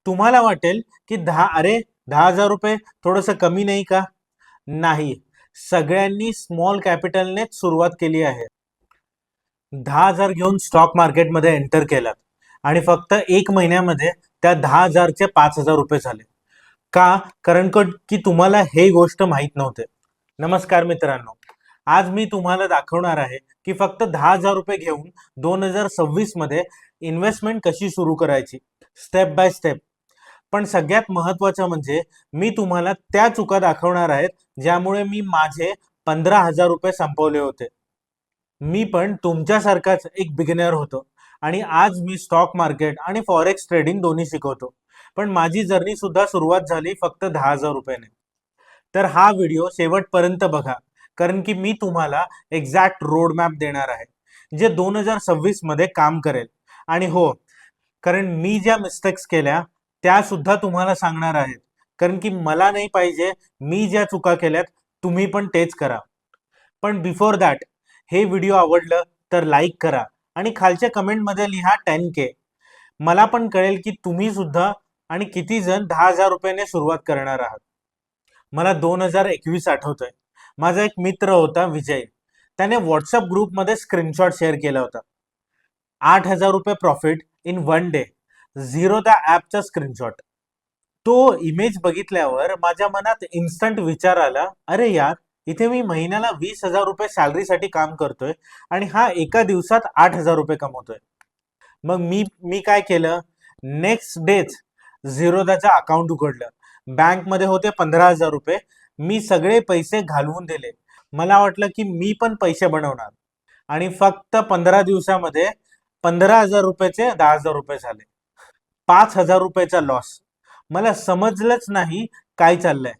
तुम्हाला वाटेल की 10,000 रुपये थोडंसं कमी नाही का? नाही. सगळ्यांनी स्मॉल कॅपिटलनेच सुरुवात केली आहे. 10,000 घेऊन स्टॉक मार्केटमध्ये एंटर केलात आणि फक्त 1 महिन्यामध्ये त्या 10,000चे 5,000 रुपये झाले. का? कारण की तुम्हाला हे गोष्ट माहीत नव्हते. नमस्कार मित्रांनो. आज मी तुम्हाला दाखवणार आहे की फक्त 10,000 रुपये घेऊन 2026 मध्ये इन्व्हेस्टमेंट कशी सुरू करायची, स्टेप बाय स्टेप. पण सगळ्यात महत्वाचं म्हणजे मी तुम्हाला त्या चुका दाखवणार आहेत ज्यामुळे मी माझे 15,000 रुपये संपवले होते. मी पण तुमच्यासारखाच एक बिगिनर होतो आणि आज मी स्टॉक मार्केट आणि फॉरेक्स ट्रेडिंग दोन्ही शिकवतो. पण माझी जर्नी सुद्धा सुरुवात झाली फक्त 10,000 रुपयाने. तर हा व्हिडिओ शेवटपर्यंत बघा, कारण की मी तुम्हाला एक्झॅक्ट रोड मॅप देणार आहे जे 2026 मध्ये काम करेल. आणि हो, कारण मी ज्या मिस्टेक्स केल्या त्या सुद्धा तुम्हाला सांगणार आहेत, कारण की मला नाही पाहिजे मी ज्या चुका केल्यात तुम्ही पण तेच करा. पण बिफोर दॅट, हे व्हिडिओ आवडलं तर लाईक करा आणि खालच्या कमेंटमध्ये लिहा 10K. मला पण कळेल की तुम्ही सुद्धा आणि किती जण 10,000 रुपयाने सुरुवात करणार आहात. मला 2021 आठवतोय. माझा एक मित्र होता विजय. त्याने व्हॉट्सअप ग्रुपमध्ये स्क्रीनशॉट शेअर केला होता. 8,000 रुपये profit in 1 day. Zero the ॲपचा स्क्रीनशॉट. तो इमेज बघितल्यावर माझ्या मनात इन्स्टंट विचार आला, अरे यार, इथे मी महिन्याला 20,000 रुपये सॅलरीसाठी काम करतोय आणि हा एका दिवसात 8,000 रुपये कमवतोय. मग मी काय केलं, नेक्स्ट डेच झिरोदाचं अकाउंट उघडलं. बँकमध्ये होते 15,000 रुपये. मी सगळे पैसे घालवून दिले. मला वाटलं की मी पण पैसे बनवणार आणि फक्त 15 दिवसामध्ये 15,000 रुपयाचे 10,000 रुपये झाले. 5,000 रुपयाचा लॉस. मला समजलंच नाही काय चाललंय.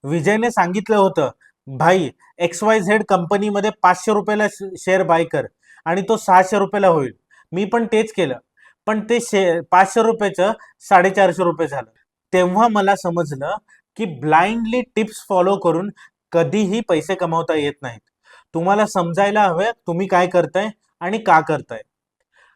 विजयने सांगितलं होतं, भाई XYZ कंपनीमध्ये 500 रुपयाला शेअर बाय कर आणि तो 600 रुपयाला होईल. मी पण तेच केलं, पण ते 500 रुपयाचं 450 रुपये झालं. तेव्हा मला समजलं की ब्लाइंडली टिप्स फॉलो करून कधीही पैसे कमवता येत नाहीत. तुम्हाला समजायला हवं तुम्ही काय करताय आणि का करताय.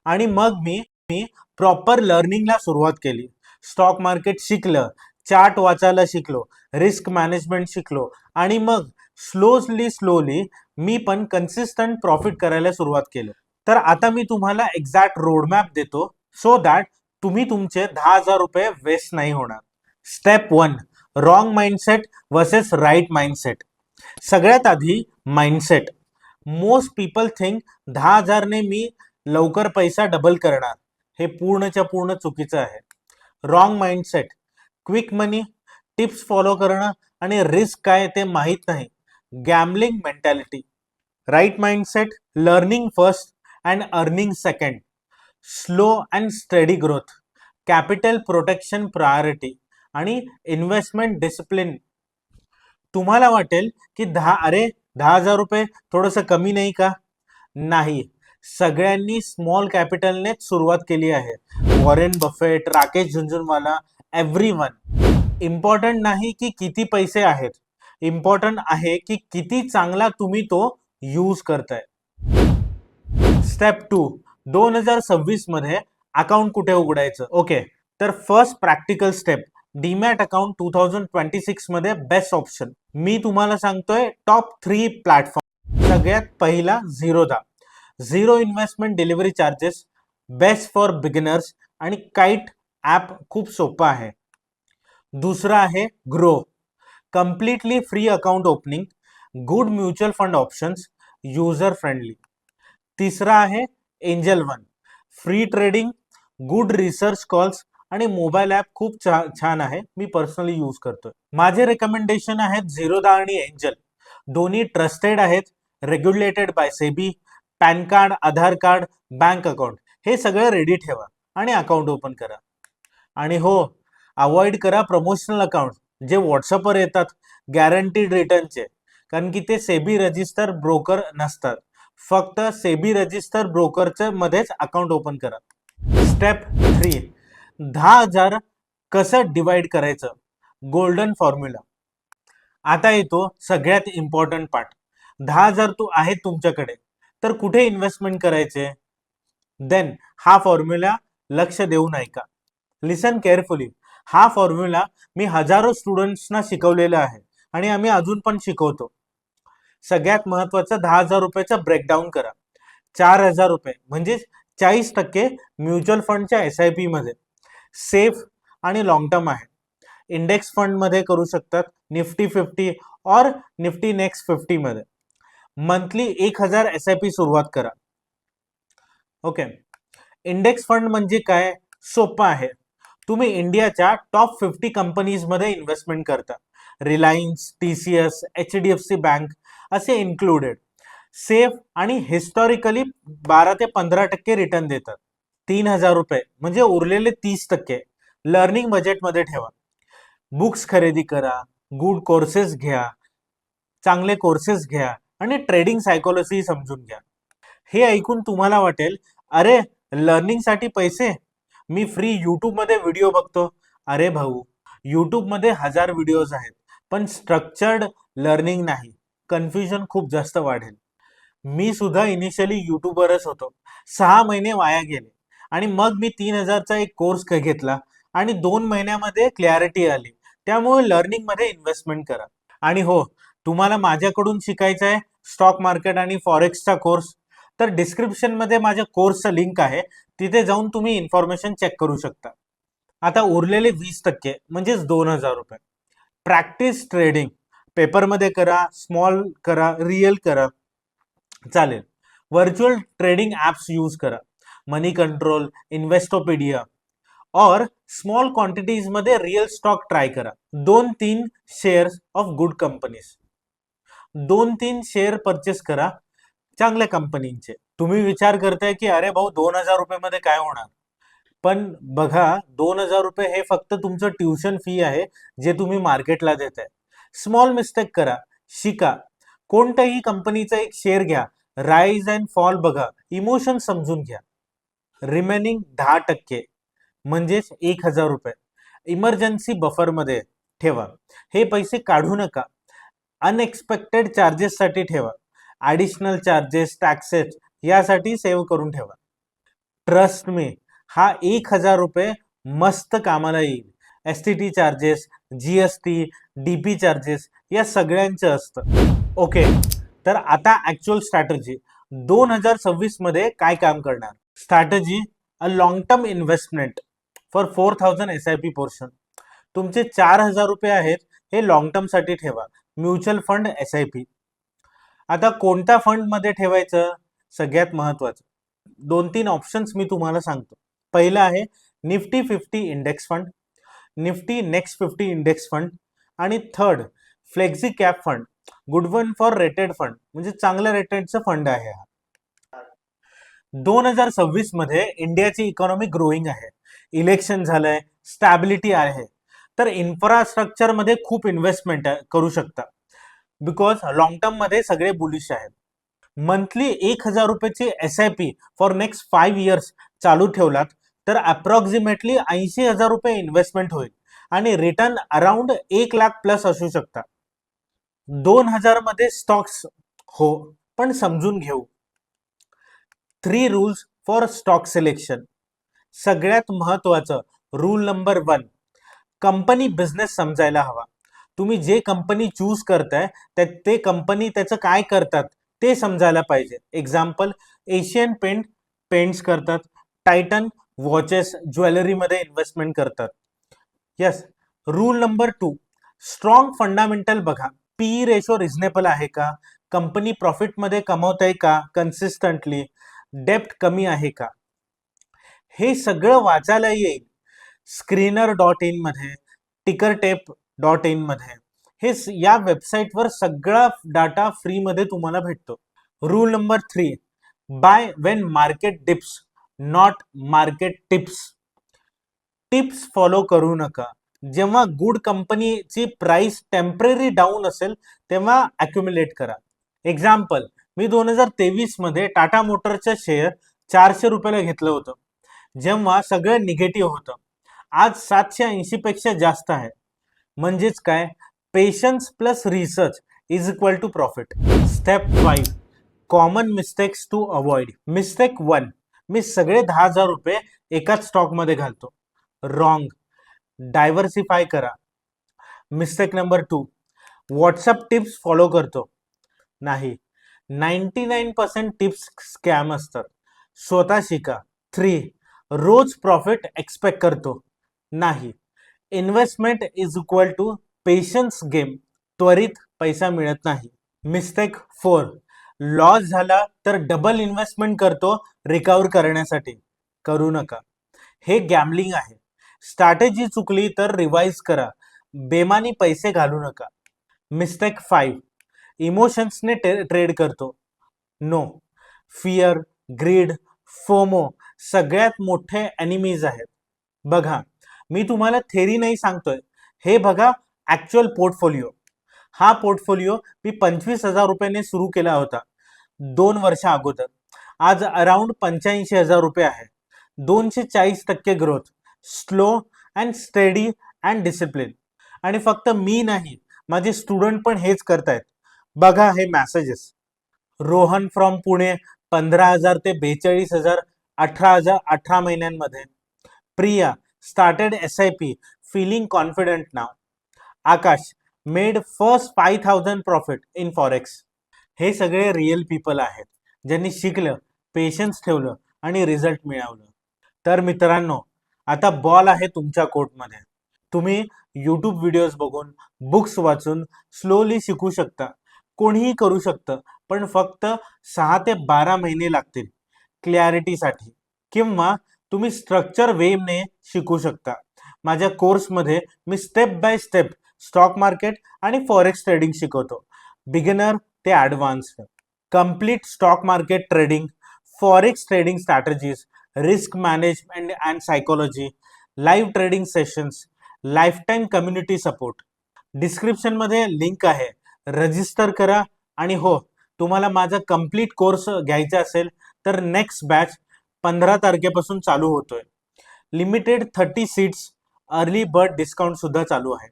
आणि मग मी प्रॉपर लर्निंगला सुरुवात केली. स्टॉक मार्केट शिकलं, चार्ट वाचायला शिकलो, रिस्क मॅनेजमेंट शिकलो आणि मग स्लोली मी पण कन्सिस्टंट प्रॉफिट करायला सुरुवात केलं. तर आता मी तुम्हाला एक्झॅक्ट रोडमॅप देतो, सो दॅट तुम्ही तुमचे 10,000 रुपये वेस्ट नाही होणार. Step 1, wrong mindset versus right mindset. सगळ्यात आधी माइंडसेट. मोस्ट पीपल थिंक 10,000ने मी लवकर पैसा डबल करणार. हे पूर्णच्या पूर्ण चुकीचं आहे. Wrong mindset. Quick money, tips follow करणं आणि रिस्क काय ते माहीत नाही. Gambling mentality. Right mindset. Learning first and earning second. Slow and steady growth. Capital protection priority आणि इन्व्हेस्टमेंट डिसिप्लिन. तुम्हाला वाटेल की 10,000 रुपये थोडंसं कमी नाही का? नाही. सगळ्यांनी स्मॉल कॅपिटलनेच सुरुवात केली आहे. Warren Buffett, Rakesh Jhunjhunwala, everyone. Important नाही की किती पैसे आहेत, इम्पॉर्टंट आहे की किती चांगला तुम्ही तो यूज करताय. स्टेप 2, 2026 मध्ये अकाउंट कुठे उघडायचं. ओके, तर first practical step, demat account 2026 मध्ये बेस्ट ऑप्शन. मी तुम्हाला सांगतोय टॉप 3 प्लॅटफॉर्म. सगळ्यात पहिला Zerodha. Zero investment delivery charges, best for beginners आणि काइट ॲप खूप सोपं आहे. दुसरा आहे grow. Completely free account opening, good mutual fund options, user friendly. तिसरा आहे angel one. Free trading, good research calls आणि मोबाईल ॲप खूप छान आहे. मी पर्सनली यूज करतोय. माझे रेकमेंडेशन आहेत झिरोदा आणि एंजल. दोन्ही ट्रस्टेड आहेत, regulated by SEBI. PAN card, Aadhaar card, bank account हे सगळं रेडी ठेवा आणि अकाउंट ओपन करा. आणि हो, अवॉइड करा प्रमोशनल अकाउंट जे व्हॉट्सअपवर येतात गॅरंटीड रिटर्नचे, कारण की ते सेबी रजिस्टर ब्रोकर नसतात. फक्त सेबी रजिस्टर ब्रोकरचे मध्येच अकाउंट ओपन करा. स्टेप 3, 10,000 कसं डिवाइड करायचं. Golden formula. आता येतो सगळ्यात इम्पॉर्टंट पार्ट. 10,000 आहेत तुमच्याकडे, तर कुठे इन्व्हेस्टमेंट करायचे. देन हा फॉर्म्युला लक्ष देऊन ऐका. लिसन केअरफुली. हा फॉर्म्युला मी हजारो स्टुडंट्सना शिकवलेला आहे आणि आम्ही अजून पण शिकवतो. सगळ्यात महत्वाचं 10,000 रुपयाचा ब्रेकडाऊन करा. 4,000 रुपये म्हणजे 40% म्युच्युअल फंडच्या SIP मध्ये सेफ आणि लॉंग टर्म आहे. इंडेक्स फंड मध्ये करू शकतात, निफ्टी 50 और निफ्टी नेक्स्ट 50 मध्ये. मंथली 1,000 SIP सुरुवात करा. ओके. इंडेक्स फंड म्हणजे काय? सोपं आहे. तुम्ही इंडियाच्या टॉप 50 कंपनीज मध्ये इन्व्हेस्टमेंट करता. रिलायन्स, TCS, HDFC बँक असे इन्क्लुडेड. सेफ आणि हिस्टॉरिकली 12 ते 15% रिटर्न देतात. 3,000 रुपये म्हणजे उरलेले 30% लर्निंग बजेटमध्ये ठेवा. बुक्स खरेदी करा, गुड कोर्सेस घ्या, चांगले कोर्सेस घ्या आणि ट्रेडिंग सायकोलॉजी समजून घ्या. हे ऐकून तुम्हाला वाटेल, अरे लर्निंगसाठी पैसे, मी फ्री युट्यूब मध्ये व्हिडिओ बघतो. अरे भाऊ, युट्यूब मध्ये 1000 व्हिडिओज आहेत, पण स्ट्रक्चर्ड लर्निंग नाही. कन्फ्युजन खूप जास्त वाढेल. मी सुद्धा इनिशियली युट्यूबरच होतो. 6 महिने वाया गेले आणि मग मी 3,000चा एक कोर्स घेतला आणि 2 महिन्यामध्ये क्लॅरिटी आली. त्यामुळे लर्निंग मध्ये इन्व्हेस्टमेंट करा. आणि हो, तुम्हाला माझ्याकडून शिकायचं आहे स्टॉक मार्केट आणि फॉरेक्सचा कोर्स, तर डिस्क्रिप्शन मध्ये माझ्या कोर्सचं लिंक आहे, तिथे जाऊन तुम्ही इन्फॉर्मेशन चेक करू शकता. आता उरलेले 20% म्हणजेच 2,000 रुपये. प्रॅक्टिस ट्रेडिंग पेपरमध्ये करा, स्मॉल करा, रिअल करा, चालेल. व्हर्च्युअल ट्रेडिंग ऍप्स यूज करा, मनी कंट्रोल, इन्व्हेस्टोपीडिया, और स्मॉल क्वांटिटीज मध्ये रिअल स्टॉक ट्राय करा. 2-3 shares of good companies, 2-3 share purchase करा चांगल्या कंपनींचे. तुम्ही विचार करताय की अरे भाऊ 2,000 रुपये मध्ये काय होणार, पण बघा 2,000 रुपये हे फक्त तुमचं ट्युशन फी आहे जे तुम्ही मार्केटला देताय. स्मॉल मिस्टेक करा, शिका. कोणत्याही कंपनीचा एक शेअर घ्या, राईज अँड फॉल बघा, इमोशन समजून घ्या. रिमेनिंग 10% म्हणजेच 1,000 रुपये इमर्जन्सी बफर मध्ये ठेवा. हे पैसे काढू नका. अनएक्सपेक्टेड चार्जेस साठी ठेवा. ऍडिशनल चार्जेस, टॅक्सेस यासाठी सेव्ह करून ठेवा. ट्रस्ट मी, हा 1,000 रुपये मस्त कामाला येईल. STT charges, GST, DP charges या सगळ्यांचं असतं. ओके, तर आता ऍक्च्युअल स्ट्रॅटेजी 2026 मध्ये काय काम करणार. Strategy, a long term investment for 4,000 SIP portion. तुमचे 4,000 रुपये आहेत, हे लॉंग टर्म साठी ठेवा. Mutual fund, SIP. आता कोणत्या फंड मध्ये ठेवायचं, सगळ्यात महत्वाचं 2-3 ऑप्शन्स मी तुम्हाला सांगतो. पहिलं आहे Nifty 50 index fund, Nifty next 50 index fund, आणि third flexi cap fund, good one for rated fund, म्हणजे चांगल्या रेटेडचं फंड आहे हा. 2026 मध्ये इंडियाची इकॉनॉमी ग्रोईंग आहे, इलेक्शन झालंय, स्टॅबिलिटी आहे, तर इन्फ्रास्ट्रक्चर मध्ये खूप इन्व्हेस्टमेंट करू शकता. बिकॉज लॉंग टर्म मध्ये सगळे बुलिश आहेत. मंथली 1,000 रुपयाची SIP फॉर नेक्स्ट 5 इयर्स चालू ठेवलात तर अप्रॉक्सिमेटली 80,000 रुपये इन्व्हेस्टमेंट होईल आणि रिटर्न अराउंड 1 लाख प्लस असू शकता. 2,000 मध्ये स्टॉक्स हो, पण समजून घेऊ. 3 रूल्स फॉर स्टॉक सिलेक्शन. सगळ्यात महत्वाचं रूल नंबर 1, कंपनी बिझनेस समजायला हवा. तुम्ही जे कंपनी चूज करताय ते कंपनी त्याचं काय करतात ते समजायला पाहिजे. एक्झाम्पल, एशियन पेंट्स करतात, टायटन वॉचेस, ज्वेलरी मध्ये इन्व्हेस्टमेंट करतात. Yes. Rule number 2, strong fundamental बघा. PE रेशो रिझनेबल आहे का, कंपनी प्रॉफिट मध्ये कमवत आहे का कन्सिस्टंटली, डेप्ट कमी आहे का, हे सगळं वाचायला येईल screener.in मध्ये, tickertape.in मध्ये. हे या वेबसाईटवर सगळा डाटा फ्री मध्ये तुम्हाला भेटतो. Rule number 3, buy when market dips, not market tips. Tips follow करू नका. जेव्हा गुड कंपनीची प्राइस टेम्पररी डाऊन असेल तेव्हा अक्युमुलेट करा. एक्झाम्पल, मी 2023 मध्ये टाटा मोटरचं शेअर 400 रुपयाला घेतलं होतं, जेव्हा सगळं निगेटिव्ह होतं. आज 780 पेक्षा जास्त आहे. म्हणजेच काय, patience plus research is equal to profit. Step 5, common mistakes to avoid. Mistake 1, मी सगळे 10,000 रुपये एकाच स्टॉक मध्ये घालतो. रॉंग. डायव्हर्सिफाय करा. Mistake number 2, WhatsApp tips follow करतो. नाही, 99% टिप्स स्कॅम असतात. स्वतः शिका. 3, रोज प्रॉफिट एक्सपेक्ट करतो. नाही, investment is equal to patience game. त्वरित पैसा मिळत नाही. मिस्टेक 4, लॉस झाला तर डबल इन्व्हेस्टमेंट करतो रिकवर करण्यासाठी. करू नका, हे गॅमलिंग आहे. स्ट्रॅटेजी चुकली तर रिवाइज करा. बेमानी पैसे घालू नका. मिस्टेक 5, इमोशन्सने ट्रेड करतो. नो, फिअर, ग्रीड, फोमो सगळ्यात मोठे एनिमीज आहेत. बघा, मी तुम्हाला थेरी नाही सांगतोय, हे बघा ऍक्च्युअल पोर्टफोलिओ. हा पोर्टफोलिओ मी 25,000 रुपयाने सुरू केला होता 2 वर्षा अगोदर. आज अराउंड 85,000 रुपये आहे. 240% growth. Slow and steady and discipline. आणि फक्त मी नाही, माझे स्टुडंट पण हेच करतायत. बघा हे मेसेजेस. रोहन फ्रॉम पुणे 15,000 ते 42,000 18 महिन्यांमध्ये. Priya started SIP, feeling confident now. Akash made first 5,000 profit in forex. हे सगळे रिअल पीपल आहेत, ज्यांनी शिकलं, पेशन्स ठेवलं आणि रिझल्ट मिळवलं. तर मित्रांनो, आता बॉल आहे तुमच्या कोर्टमध्ये. तुम्ही यूट्यूब व्हिडिओज बघून, बुक्स वाचून स्लोली शिकू शकता. कोणीही करू शकतं, पण फक्त 6 ते 12 महिने लागतील क्लॅरिटीसाठी. किंवा तुम्ही स्ट्रक्चर वेने शिकू शकता. माझ्या कोर्समध्ये मी step by step stock market आणि फॉरेक्स ट्रेडिंग शिकवतो, बिगिनर ते advanced. Complete stock market trading, forex trading strategies, risk management and psychology, live trading sessions, lifetime community support. डिस्क्रिप्शनमध्ये लिंक आहे, रजिस्टर करा. आणि हो, तुम्हाला माझा कम्प्लीट कोर्स घ्यायचा असेल तर नेक्स्ट बॅच 15 तारखेपासून चालू होतोय. Limited 30 seats, early bird discount सुद्धा चालू आहे.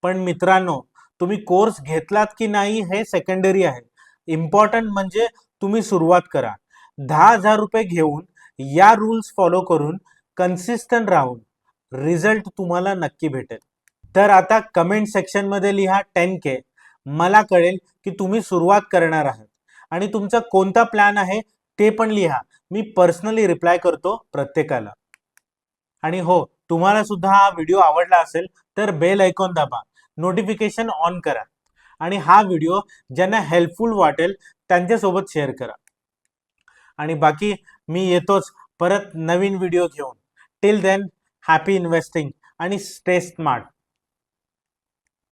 पण मित्रांनो, तुम्ही कोर्स घेतलात की नाही हे सेकंडरी आहे. इम्पॉर्टंट म्हणजे तुम्ही सुरुवात करा. 10,000 रुपये घेऊन या रूल्स फॉलो करून कन्सिस्टंट राहून रिझल्ट तुम्हाला नक्की भेटेल. तर आता कमेंट सेक्शनमध्ये लिहा 10K. मला कळेल की तुम्ही सुरुवात करणार आहात. आणि तुमचा कोणता प्लॅन आहे ते पण लिहा. मी पर्सनली रिप्लाय करतो प्रत्येकाला. आणि हो, तुम्हाला सुद्धा हा व्हिडिओ आवडला असेल तर बेल आयकॉन दाबा, नोटिफिकेशन ऑन करा. आणि हा व्हिडिओ ज्यांना हेल्पफुल वाटेल त्यांच्यासोबत शेअर करा. आणि बाकी मी येतोच परत नवीन व्हिडिओ घेऊन. टिल देन, हॅपी इन्व्हेस्टिंग आणि स्टे स्मार्ट.